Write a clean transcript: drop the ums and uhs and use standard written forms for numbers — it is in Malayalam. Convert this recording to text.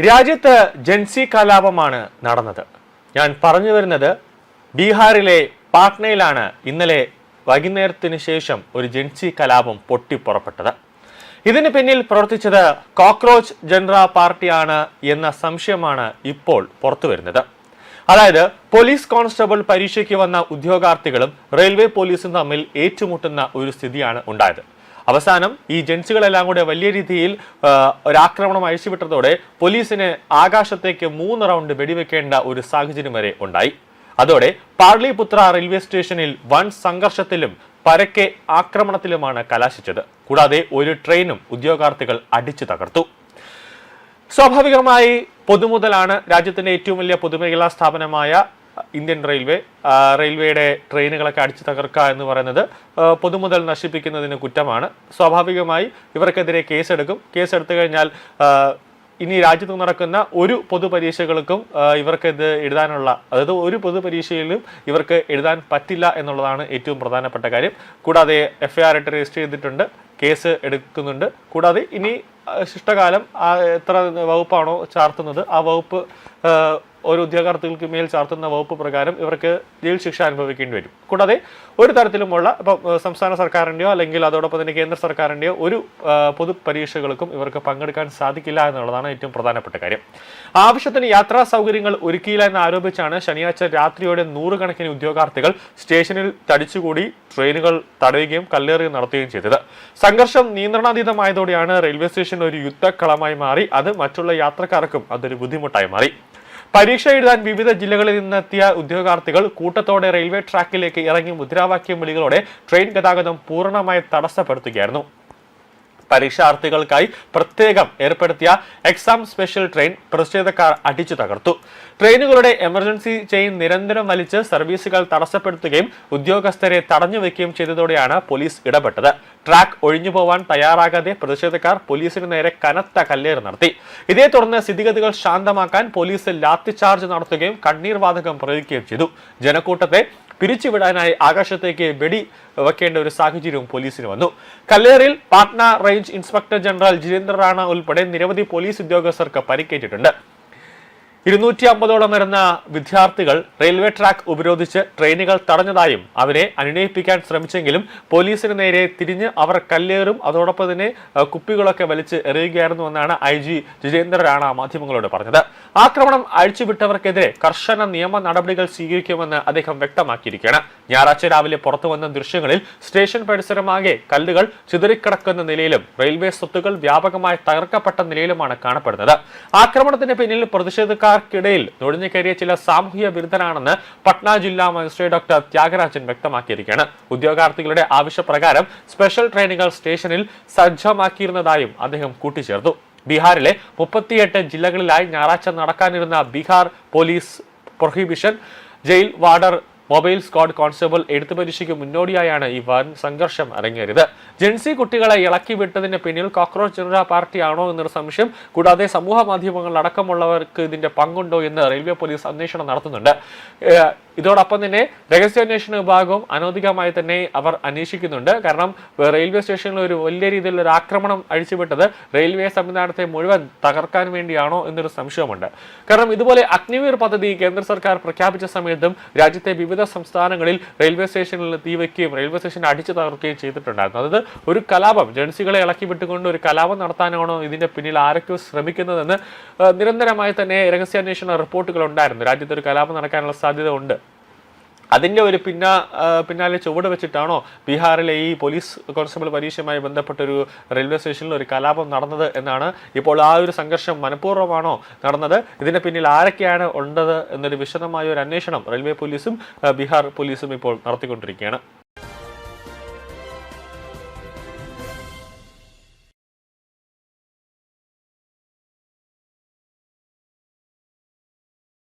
രാജ്യത്ത് ജൻസി കലാപമാണ് നടന്നത്. ഞാൻ പറഞ്ഞു വരുന്നത് ബീഹാറിലെ പാട്നയിലാണ് ഇന്നലെ വൈകുന്നേരത്തിന് ശേഷം ഒരു ജൻസി കലാപം പൊട്ടിപ്പുറപ്പെട്ടത്. ഇതിന് പിന്നിൽ പ്രവർത്തിച്ചത് കോക്രോച്ച് ജനറ പാർട്ടിയാണ് എന്ന സംശയമാണ് ഇപ്പോൾ പുറത്തുവരുന്നത്. അതായത് പോലീസ് കോൺസ്റ്റബിൾ പരീക്ഷയ്ക്ക് വന്ന ഉദ്യോഗാർത്ഥികളും റെയിൽവേ പോലീസും തമ്മിൽ ഏറ്റുമുട്ടുന്ന ഒരു സ്ഥിതിയാണ് ഉണ്ടായത്. അവസാനം ഈ ജൻസികളെല്ലാം കൂടെ വലിയ രീതിയിൽ ഒരാക്രമണം അഴിച്ചുവിട്ടതോടെ പോലീസിന് ആകാശത്തേക്ക് 3 റൗണ്ട് വെടിവെക്കേണ്ട ഒരു സാഹചര്യം വരെ ഉണ്ടായി. അതോടെ പാട്ലിപുത്ര റെയിൽവേ സ്റ്റേഷനിൽ വൻ സംഘർഷത്തിലും പരക്കെ ആക്രമണത്തിലുമാണ് കലാശിച്ചത്. കൂടാതെ ഒരു ട്രെയിനും ഉദ്യോഗാർത്ഥികൾ അടിച്ചു തകർത്തു. സ്വാഭാവികമായി പൊതുമുതലാണ് രാജ്യത്തിന്റെ ഏറ്റവും വലിയ പൊതുമേഖലാ സ്ഥാപനമായ ഇന്ത്യൻ റെയിൽവേയുടെ ട്രെയിനുകളൊക്കെ അടിച്ചു തകർക്കുക എന്ന് പറയുന്നത് പൊതുമുതൽ നശിപ്പിക്കുന്നതിന് കുറ്റമാണ്. സ്വാഭാവികമായി ഇവർക്കെതിരെ കേസെടുക്കും. കേസെടുത്തു കഴിഞ്ഞാൽ ഇനി രാജ്യത്ത് നടക്കുന്ന ഒരു പൊതുപരീക്ഷകൾക്കും ഇവർക്ക് ഇത് എഴുതാനുള്ള, അതായത് ഒരു പൊതുപരീക്ഷയിലും ഇവർക്ക് എഴുതാൻ പറ്റില്ല എന്നുള്ളതാണ് ഏറ്റവും പ്രധാനപ്പെട്ട കാര്യം. കൂടാതെ FIR രജിസ്റ്റർ ചെയ്തിട്ടുണ്ട്, കേസ് എടുക്കുന്നുണ്ട്. കൂടാതെ ഇനി ശിഷ്ടകാലം എത്ര വകുപ്പാണോ ചാർത്തുന്നത് ആ വകുപ്പ് ഓരോ ഉദ്യോഗാർത്ഥികൾക്ക് മേൽ ചാർത്തുന്ന വകുപ്പ് പ്രകാരം ഇവർക്ക് ജയിൽ ശിക്ഷ അനുഭവിക്കേണ്ടി വരും. കൂടാതെ ഒരു തരത്തിലുമുള്ള സംസ്ഥാന സർക്കാരിൻ്റെയോ അല്ലെങ്കിൽ അതോടൊപ്പം തന്നെ കേന്ദ്ര സർക്കാരിൻ്റെയോ ഒരു പൊതു പരീക്ഷകൾക്കും ഇവർക്ക് പങ്കെടുക്കാൻ സാധിക്കില്ല എന്നുള്ളതാണ് ഏറ്റവും പ്രധാനപ്പെട്ട കാര്യം. ആവശ്യത്തിന് യാത്രാ സൗകര്യങ്ങൾ ഒരുക്കിയില്ല എന്ന് ആരോപിച്ചാണ് ശനിയാഴ്ച രാത്രിയോടെ 100 കണക്കിന് ഉദ്യോഗാർത്ഥികൾ സ്റ്റേഷനിൽ തടിച്ചുകൂടി ട്രെയിനുകൾ തടയുകയും കല്ലേറുകയും നടത്തുകയും ചെയ്തത്. സംഘർഷം നിയന്ത്രണാതീതമായതോടെയാണ് റെയിൽവേ സ്റ്റേഷൻ ഒരു യുദ്ധക്കളമായി മാറി. അത് മറ്റുള്ള യാത്രക്കാർക്കും അതൊരു ബുദ്ധിമുട്ടായി മാറി. പരീക്ഷ എഴുതാൻ വിവിധ ജില്ലകളിൽ നിന്നെത്തിയ ഉദ്യോഗാർത്ഥികൾ കൂട്ടത്തോടെ റെയിൽവേ ട്രാക്കിലേക്ക് ഇറങ്ങി മുദ്രാവാക്യം വിളികളോടെ ട്രെയിൻ ഗതാഗതം പൂർണ്ണമായി തടസ്സപ്പെടുത്തുകയായിരുന്നു. പരീക്ഷാർത്ഥികൾക്കായി പ്രത്യേകം ഏർപ്പെടുത്തിയ എക്സാം സ്പെഷ്യൽ ട്രെയിൻ പ്രതിഷേധക്കാർ അടിച്ചു തകർത്തു. ട്രെയിനുകളുടെ എമർജൻസി ചെയിൻ നിരന്തരം വലിച്ച് സർവീസുകൾ തടസ്സപ്പെടുത്തുകയും ഉദ്യോഗസ്ഥരെ തടഞ്ഞുവെക്കുകയും ചെയ്തതോടെയാണ് പോലീസ് ഇടപെട്ടത്. ട്രാക്ക് ഒഴിഞ്ഞുപോവാൻ തയ്യാറാകാതെ പ്രതിഷേധക്കാർ പോലീസിന് നേരെ കനത്ത കല്ലേറ് നടത്തി. ഇതേ തുടർന്ന് സ്ഥിതിഗതികൾ ശാന്തമാക്കാൻ പോലീസ് ലാത്തിചാർജ് നടത്തുകയും കണ്ണീർ വാതകം പ്രയോഗിക്കുകയും ചെയ്തു. ജനക്കൂട്ടത്തെ പിരിച്ചുവിടാനായി ആകാശത്തേക്ക് വെടി വെക്കേണ്ട ഒരു സാഹചര്യവും പോലീസിന് വന്നു. കല്ലേറിൽ Patna range inspector general Jitendra Rana ഉൾപ്പെടെ നിരവധി പോലീസ് ഉദ്യോഗസ്ഥർക്ക് പരിക്കേറ്റിട്ടുണ്ട്. 250ഓളം വരുന്ന വിദ്യാർത്ഥികൾ റെയിൽവേ ട്രാക്ക് ഉപരോധിച്ച് ട്രെയിനുകൾ തടഞ്ഞതായും അവരെ അനുനയിപ്പിക്കാൻ ശ്രമിച്ചെങ്കിലും പോലീസിന് നേരെ തിരിഞ്ഞ് അവർ കല്ലേറും അതോടൊപ്പം തന്നെ കുപ്പികളൊക്കെ വലിച്ച് എറിയുകയായിരുന്നുവെന്നാണ് IG ജിതേന്ദ്ര റാണ മാധ്യമങ്ങളോട് പറഞ്ഞത്. ആക്രമണം അഴിച്ചുവിട്ടവർക്കെതിരെ കർശന നിയമ നടപടികൾ സ്വീകരിക്കുമെന്ന് അദ്ദേഹം വ്യക്തമാക്കിയിരിക്കുകയാണ്. ഞായറാഴ്ച രാവിലെ പുറത്തുവന്ന ദൃശ്യങ്ങളിൽ സ്റ്റേഷൻ പരിസരമാകെ കല്ലുകൾ ചിതറിക്കിടക്കുന്ന നിലയിലും റെയിൽവേ സ്വത്തുകൾ വ്യാപകമായി തകർക്കപ്പെട്ട നിലയിലുമാണ് കാണപ്പെടുന്നത്. ആക്രമണത്തിന് പിന്നിൽ പ്രതിഷേധക്കാർക്കിടയിൽ നുഴഞ്ഞുകയറിയ ചില സാമൂഹ്യ വിരുദ്ധരാണെന്ന് പട്ന ജില്ലാ മജിസ്ട്രേറ്റ് ഡോക്ടർ ത്യാഗരാജൻ വ്യക്തമാക്കിയിരിക്കുകയാണ്. ഉദ്യോഗാർത്ഥികളുടെ ആവശ്യപ്രകാരം സ്പെഷ്യൽ ട്രെയിനുകൾ സ്റ്റേഷനിൽ സജ്ജമാക്കിയിരുന്നതായും അദ്ദേഹം കൂട്ടിച്ചേർത്തു. ബീഹാറിലെ 38 ജില്ലകളിലായി ഞായറാഴ്ച നടക്കാനിരുന്ന Bihar police prohibition jail warder mobile squad constable എഴുത്തു പരീക്ഷയ്ക്ക് മുന്നോടിയായാണ് ഈ വൻ സംഘർഷം അരങ്ങേറിയത്. ജൻസി കുട്ടികളെ ഇളക്കി വിട്ടതിന് പിന്നിൽ കോക്രോച്ച് ജനറ പാർട്ടിയാണോ എന്നൊരു സംശയം. കൂടാതെ സമൂഹ മാധ്യമങ്ങൾ അടക്കമുള്ളവർക്ക് ഇതിന്റെ പങ്കുണ്ടോ എന്ന് റെയിൽവേ പോലീസ് അന്വേഷണം നടത്തുന്നുണ്ട്. ഇതോടൊപ്പം തന്നെ രഹസ്യാന്വേഷണ വിഭാഗവും അനൗദ്യോഗികമായി തന്നെ അവർ അന്വേഷിക്കുന്നുണ്ട്. കാരണം റെയിൽവേ സ്റ്റേഷനിൽ ഒരു വലിയ രീതിയിലുള്ള ഒരു ആക്രമണം അഴിച്ചുവിട്ടത് റെയിൽവേ സംവിധാനത്തെ മുഴുവൻ തകർക്കാൻ വേണ്ടിയാണോ എന്നൊരു സംശയമുണ്ട്. കാരണം ഇതുപോലെ അഗ്നിവീർ പദ്ധതി കേന്ദ്ര സർക്കാർ പ്രഖ്യാപിച്ച സമയത്തും രാജ്യത്തെ വിവിധ സംസ്ഥാനങ്ങളിൽ റെയിൽവേ സ്റ്റേഷനിൽ തീവയ്ക്കുകയും റെയിൽവേ സ്റ്റേഷൻ അടിച്ചു തകർക്കുകയും ചെയ്തിട്ടുണ്ടായിരുന്നു. അതായത് ഒരു കലാപം, ജൻസികളെ ഇളക്കി വിട്ടുകൊണ്ട് ഒരു കലാപം നടത്താനാണോ ഇതിന്റെ പിന്നിൽ ആരൊക്കെയോ ശ്രമിക്കുന്നതെന്ന് നിരന്തരമായി തന്നെ രഹസ്യാന്വേഷണ റിപ്പോർട്ടുകൾ ഉണ്ടായിരുന്നു. രാജ്യത്ത് ഒരു കലാപം നടക്കാനുള്ള സാധ്യത ഉണ്ട്. അതിൻ്റെ ഒരു പിന്നാലെ ചുവട് വെച്ചിട്ടാണോ ബീഹാറിലെ ഈ പോലീസ് കോൺസ്റ്റബിൾ പരീക്ഷയുമായി ബന്ധപ്പെട്ടൊരു റെയിൽവേ സ്റ്റേഷനിൽ ഒരു കലാപം നടന്നത് എന്നാണ് ഇപ്പോൾ ആ ഒരു സംഘർഷം മനഃപൂർവ്വമാണോ നടന്നത്, ഇതിന് പിന്നിൽ ആരൊക്കെയാണ് ഉള്ളത് എന്നൊരു വിശദമായ ഒരു അന്വേഷണം റെയിൽവേ പോലീസും ബീഹാർ പോലീസും ഇപ്പോൾ നടത്തിക്കൊണ്ടിരിക്കുകയാണ്.